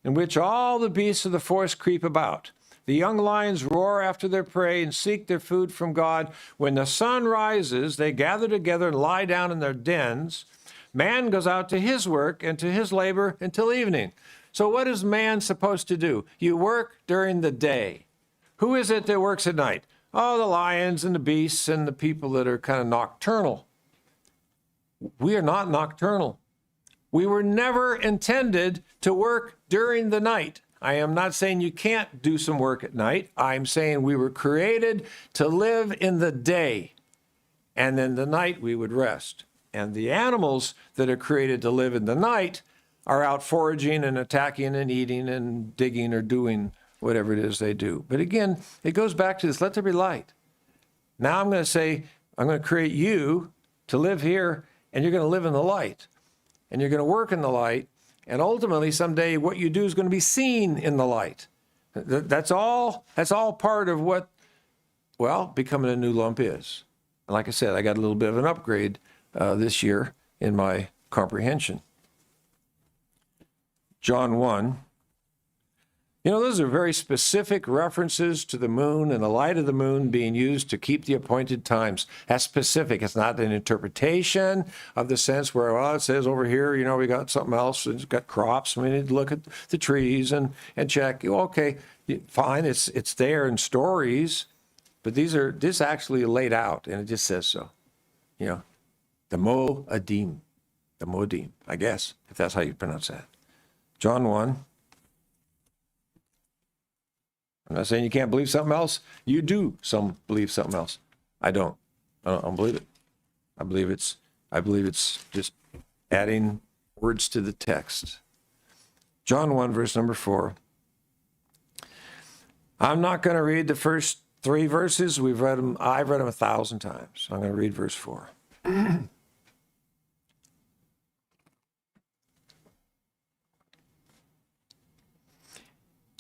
in which all the beasts of the forest creep about. The young lions roar after their prey and seek their food from God. When the sun rises, they gather together and lie down in their dens. Man goes out to his work and to his labor until evening. So what is man supposed to do? You work during the day. Who is it that works at night? Oh, the lions and the beasts and the people that are kind of nocturnal. We are not nocturnal. We were never intended to work during the night. I am not saying you can't do some work at night. I'm saying we were created to live in the day, and then the night we would rest. And the animals that are created to live in the night are out foraging and attacking and eating and digging or doing whatever it is they do. But again, it goes back to this, let there be light. Now I'm going to say, I'm going to create you to live here, and you're going to live in the light, and you're going to work in the light, and ultimately someday what you do is going to be seen in the light. That's all part of what, well, becoming a new lump is. And like I said, I got a little bit of an upgrade this year in my comprehension. John 1. You know, those are very specific references to the moon and the light of the moon being used to keep the appointed times. That's specific. It's not an interpretation of the sense where, well, it says over here, you know, we got something else. It's got crops. We need to look at the trees and check. Okay, fine. It's there in stories, but this actually laid out, and it just says so. You know, the Mo'adim, I guess, if that's how you pronounce that. John 1. I'm not saying you can't believe something else. You do believe something else. I don't believe it. I believe it's just adding words to the text. John 1, verse number 4. I'm not going to read the first 3 verses. I've read them 1,000 times. I'm going to read verse 4.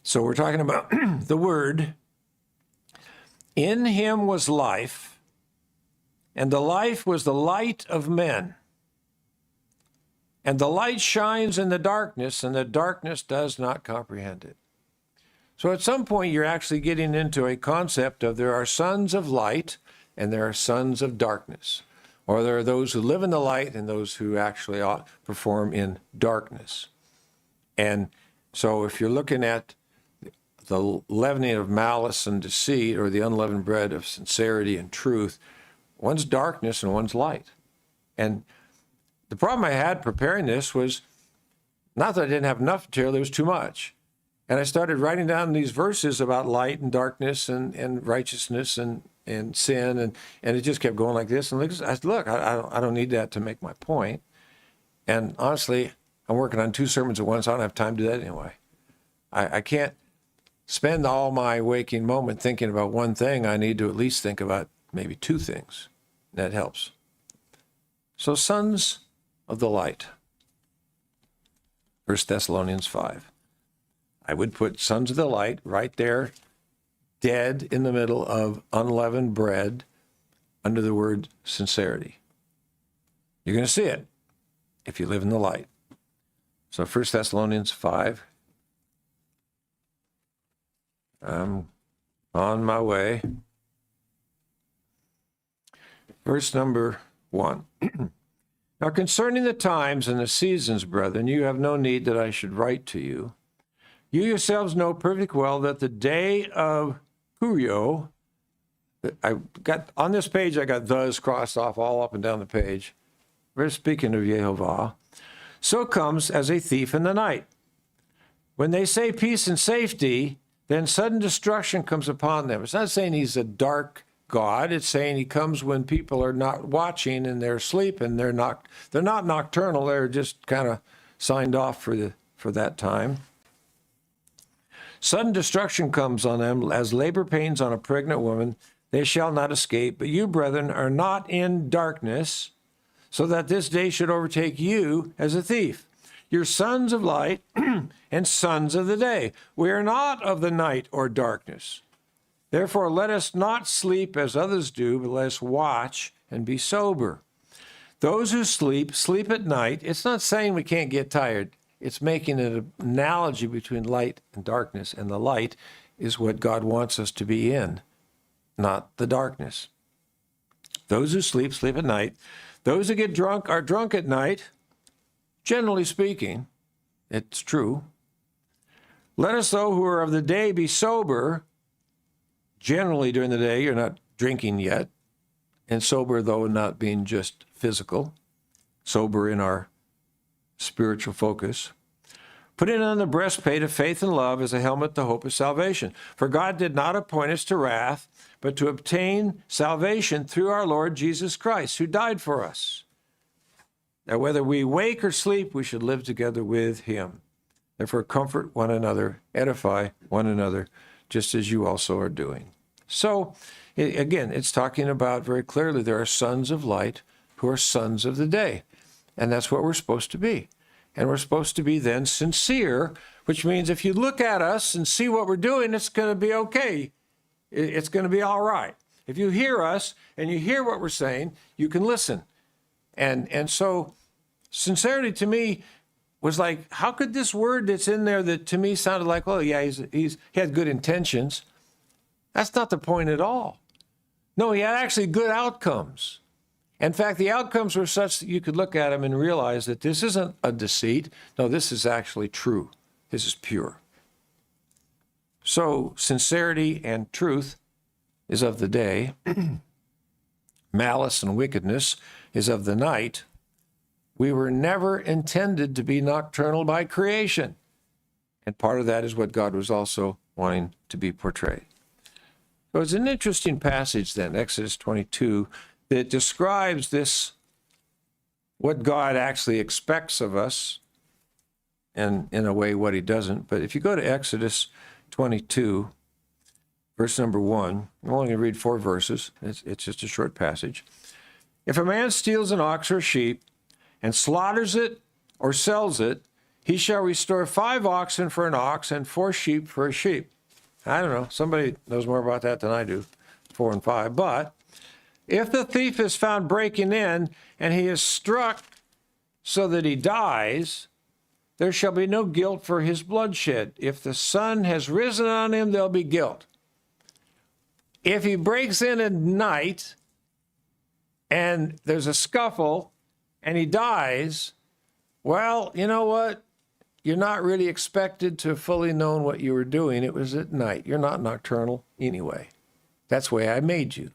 So we're talking about the Word. In him was life, and the life was the light of men. And the light shines in the darkness, and the darkness does not comprehend it. So at some point, you're actually getting into a concept of there are sons of light, and there are sons of darkness. Or there are those who live in the light, and those who actually perform in darkness. And so if you're looking at the leavening of malice and deceit, or the unleavened bread of sincerity and truth, one's darkness and one's light. And the problem I had preparing this was not that I didn't have enough material, there was too much. And I started writing down these verses about light and darkness and righteousness and sin, and it just kept going like this. And I said, look, I don't need that to make my point. And honestly, I'm working on 2 sermons at once. I don't have time to do that anyway. I can't spend all my waking moment thinking about one thing. I need to at least think about maybe 2 things. That helps. So sons of the light. 1 Thessalonians 5. I would put sons of the light right there, dead in the middle of unleavened bread, under the word sincerity. You're going to see it if you live in the light. So 1 Thessalonians 5. I'm on my way. Verse number 1. Now concerning the times and the seasons, brethren, you have no need that I should write to you. You yourselves know perfectly well that the day of Curio, on this page I got those crossed off all up and down the page. We're speaking of Yehovah. So comes as a thief in the night. When they say peace and safety, then sudden destruction comes upon them. It's not saying he's a dark God. It's saying he comes when people are not watching and they're asleep, and they're not nocturnal. They're just kind of signed off for that time. Sudden destruction comes on them as labor pains on a pregnant woman. They shall not escape. But you, brethren, are not in darkness, so that this day should overtake you as a thief. You're sons of light and sons of the day. We are not of the night or darkness. Therefore, let us not sleep as others do, but let us watch and be sober. Those who sleep, sleep at night. It's not saying we can't get tired. It's making an analogy between light and darkness, and the light is what God wants us to be in, not the darkness. Those who sleep, sleep at night. Those who get drunk are drunk at night. Generally speaking, it's true. Let us, though, who are of the day, be sober. Generally, during the day, you're not drinking yet. And sober, though, not being just physical. Sober in our spiritual focus. Putting on the breastplate of faith and love as a helmet, the hope of salvation. For God did not appoint us to wrath, but to obtain salvation through our Lord Jesus Christ, who died for us. That whether we wake or sleep, we should live together with him. Therefore, comfort one another, edify one another, just as you also are doing. So, again, it's talking about very clearly there are sons of light who are sons of the day. And that's what we're supposed to be. And we're supposed to be then sincere, which means if you look at us and see what we're doing, it's going to be okay. It's going to be all right. If you hear us and you hear what we're saying, you can listen. And so sincerity to me was like, how could this word that's in there that to me sounded like, well, yeah, he had good intentions. That's not the point at all. No, he had actually good outcomes. In fact, the outcomes were such that you could look at him and realize that this isn't a deceit. No, this is actually true. This is pure. So sincerity and truth is of the day. Malice and wickedness is of the night. We were never intended to be nocturnal by creation. And part of that is what God was also wanting to be portrayed. So it's an interesting passage then, Exodus 22, that describes this, what God actually expects of us, and in a way what he doesn't. But if you go to Exodus 22, verse number 1, I'm only going to read 4 verses. It's just a short passage. If a man steals an ox or sheep and slaughters it or sells it, he shall restore 5 oxen for an ox and 4 sheep for a sheep. I don't know. Somebody knows more about that than I do, 4 and 5. But if the thief is found breaking in and he is struck so that he dies, there shall be no guilt for his bloodshed. If the sun has risen on him, there'll be guilt. If he breaks in at night and there's a scuffle and he dies, well, you know what? You're not really expected to have fully known what you were doing. It was at night. You're not nocturnal anyway. That's the way I made you.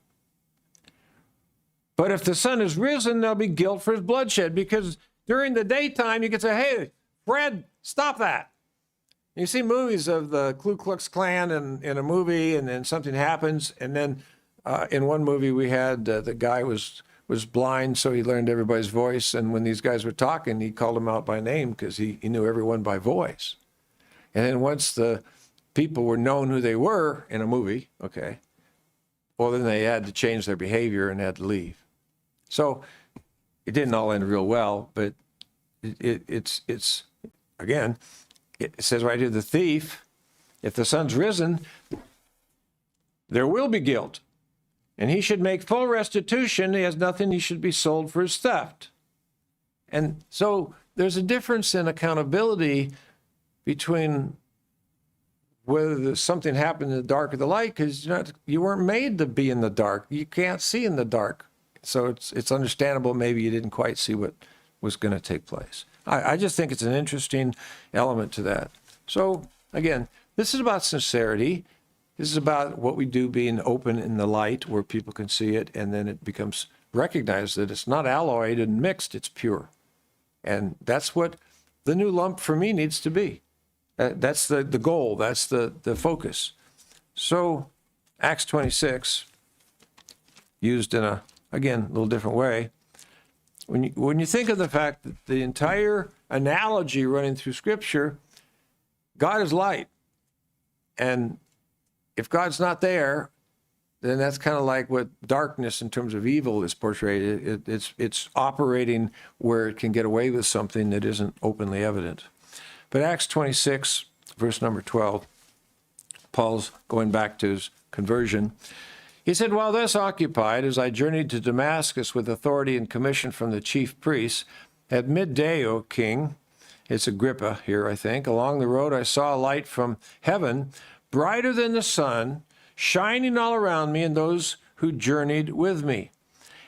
But if the sun has risen, there'll be guilt for his bloodshed, because during the daytime you can say, hey, Fred, stop that. You see movies of the Ku Klux Klan in a movie, and then something happens, and then in one movie we had the guy was blind, so he learned everybody's voice, and when these guys were talking, he called them out by name because he knew everyone by voice. And then once the people were known who they were in a movie, okay, well, then they had to change their behavior and had to leave. So it didn't all end real well, but it's again, it says right here, the thief, if the sun's risen, there will be guilt. And he should make full restitution. He has nothing, he should be sold for his theft. And so there's a difference in accountability between whether something happened in the dark or the light, because you weren't made to be in the dark. You can't see in the dark. So it's understandable maybe you didn't quite see what was going to take place. I just think it's an interesting element to that. So again, this is about sincerity. This is about what we do being open in the light where people can see it, and then it becomes recognized that it's not alloyed and mixed, it's pure. And that's what the new lump for me needs to be. That's the goal, that's the focus. So Acts 26, used in a, again, a little different way. When you think of the fact that the entire analogy running through Scripture, God is light. And if God's not there, then that's kind of like what darkness in terms of evil is portrayed. It's operating where it can get away with something that isn't openly evident. But Acts 26, verse number 12, Paul's going back to his conversion. He said, while thus occupied, as I journeyed to Damascus with authority and commission from the chief priests, at midday, O king, it's Agrippa here, I think, along the road I saw a light from heaven, brighter than the sun, shining all around me and those who journeyed with me.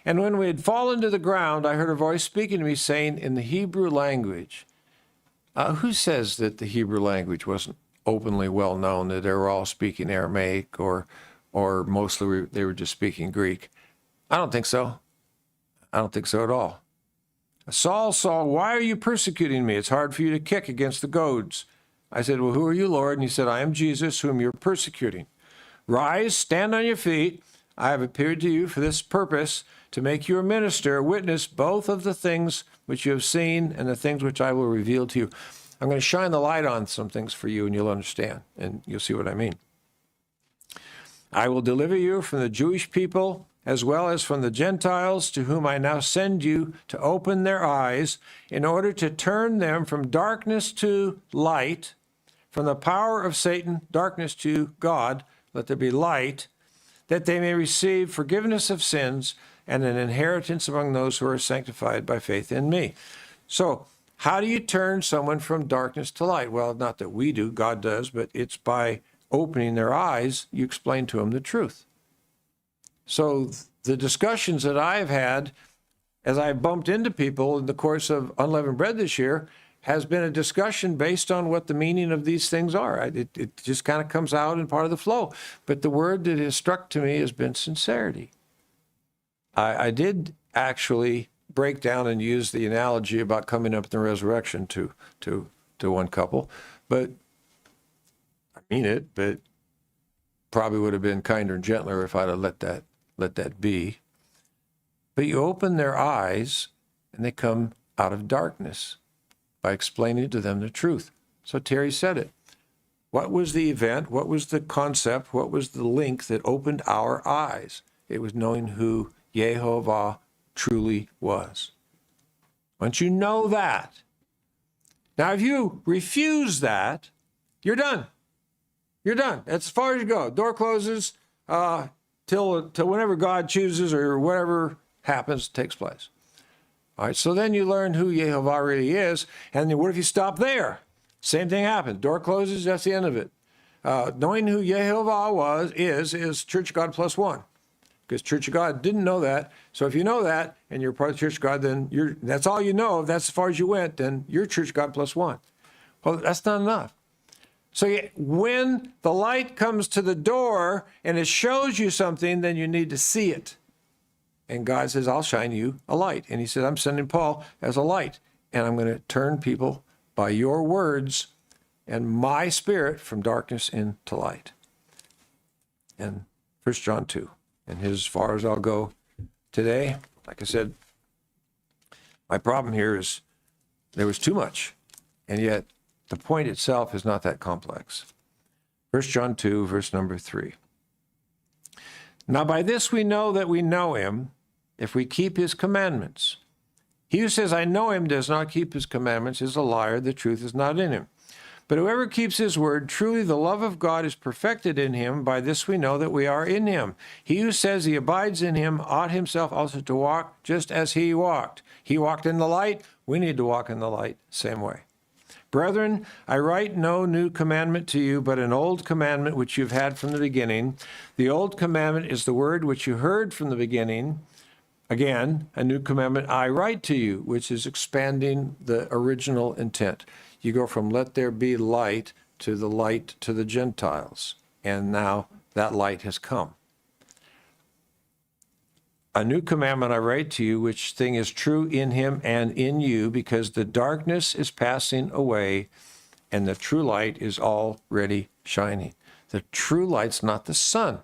And when we had fallen to the ground, I heard a voice speaking to me, saying in the Hebrew language, who says that the Hebrew language wasn't openly well known, that they were all speaking Aramaic or mostly they were just speaking Greek? I don't think so. I don't think so at all. Saul, Saul, why are you persecuting me? It's hard for you to kick against the goads. I said, well, who are you, Lord? And he said, I am Jesus, whom you're persecuting. Rise, stand on your feet. I have appeared to you for this purpose, to make you a minister, a witness both of the things which you have seen and the things which I will reveal to you. I'm going to shine the light on some things for you, and you'll understand, and you'll see what I mean. I will deliver you from the Jewish people as well as from the Gentiles, to whom I now send you to open their eyes, in order to turn them from darkness to light, from the power of Satan, darkness, to God, let there be light, that they may receive forgiveness of sins and an inheritance among those who are sanctified by faith in me. So, how do you turn someone from darkness to light? Well, not that we do, God does, but it's by opening their eyes, you explain to them the truth. So the discussions that I've had as I bumped into people in the course of Unleavened Bread this year has been a discussion based on what the meaning of these things are. It just kind of comes out in part of the flow. But the word that has struck to me has been sincerity. I did actually break down and use the analogy about coming up in the resurrection to one couple, but I mean it, but probably would have been kinder and gentler if I'd have let that be. But you open their eyes and they come out of darkness by explaining to them the truth. So Terry said it. What was the event? What was the concept? What was the link that opened our eyes? It was knowing who Yehovah truly was. Once you know that, now if you refuse that, you're done. You're done. That's as far as you go. Door closes till whenever God chooses or whatever happens takes place. All right, so then you learn who Yehovah really is, and then what if you stop there? Same thing happens. Door closes, that's the end of it. Knowing who Yehovah is Church of God plus one. Because Church of God didn't know that. So if you know that, and you're part of Church of God, then that's all you know. If that's as far as you went, then you're Church of God plus one. Well, that's not enough. So when the light comes to the door and it shows you something, then you need to see it. And God says, I'll shine you a light. And he said, I'm sending Paul as a light. And I'm going to turn people by your words and my spirit from darkness into light. And 1 John 2. And as far as I'll go today, like I said, my problem here is there was too much. And yet the point itself is not that complex. 1 John 2, verse number 3. Now by this we know that we know him, if we keep his commandments. He who says, I know him, does not keep his commandments, is a liar. The truth is not in him. But whoever keeps his word, truly the love of God is perfected in him. By this we know that we are in him. He who says he abides in him ought himself also to walk just as he walked. He walked in the light. We need to walk in the light same way. Brethren, I write no new commandment to you, but an old commandment which you've had from the beginning. The old commandment is the word which you heard from the beginning. Again, a new commandment I write to you, which is expanding the original intent. You go from let there be light to the Gentiles. And now that light has come. A new commandment I write to you, which thing is true in him and in you, because the darkness is passing away and the true light is already shining. The true light's not the sun.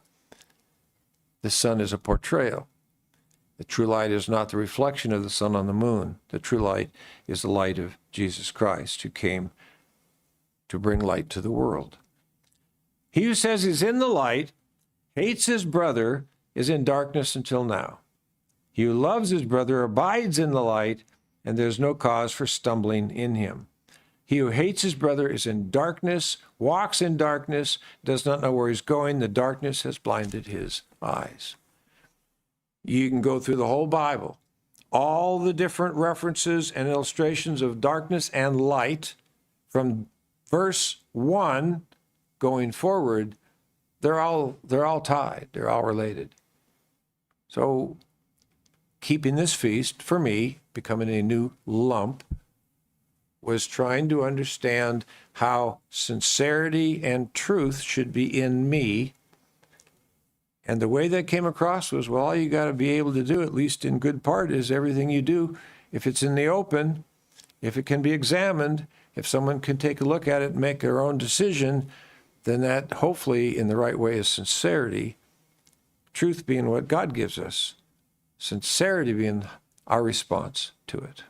The sun is a portrayal. The true light is not the reflection of the sun on the moon. The true light is the light of Jesus Christ, who came to bring light to the world. He who says he's in the light, hates his brother, is in darkness until now. He who loves his brother abides in the light, and there's no cause for stumbling in him. He who hates his brother is in darkness, walks in darkness, does not know where he's going. The darkness has blinded his eyes. You can go through the whole Bible, all the different references and illustrations of darkness and light from verse 1 going forward. They're all tied. They're all related. So keeping this feast, for me, becoming a new lump, was trying to understand how sincerity and truth should be in me. And the way that came across was, well, all you got to be able to do, at least in good part, is everything you do, if it's in the open, if it can be examined, if someone can take a look at it and make their own decision, then that hopefully in the right way is sincerity, truth being what God gives us, sincerity being our response to it.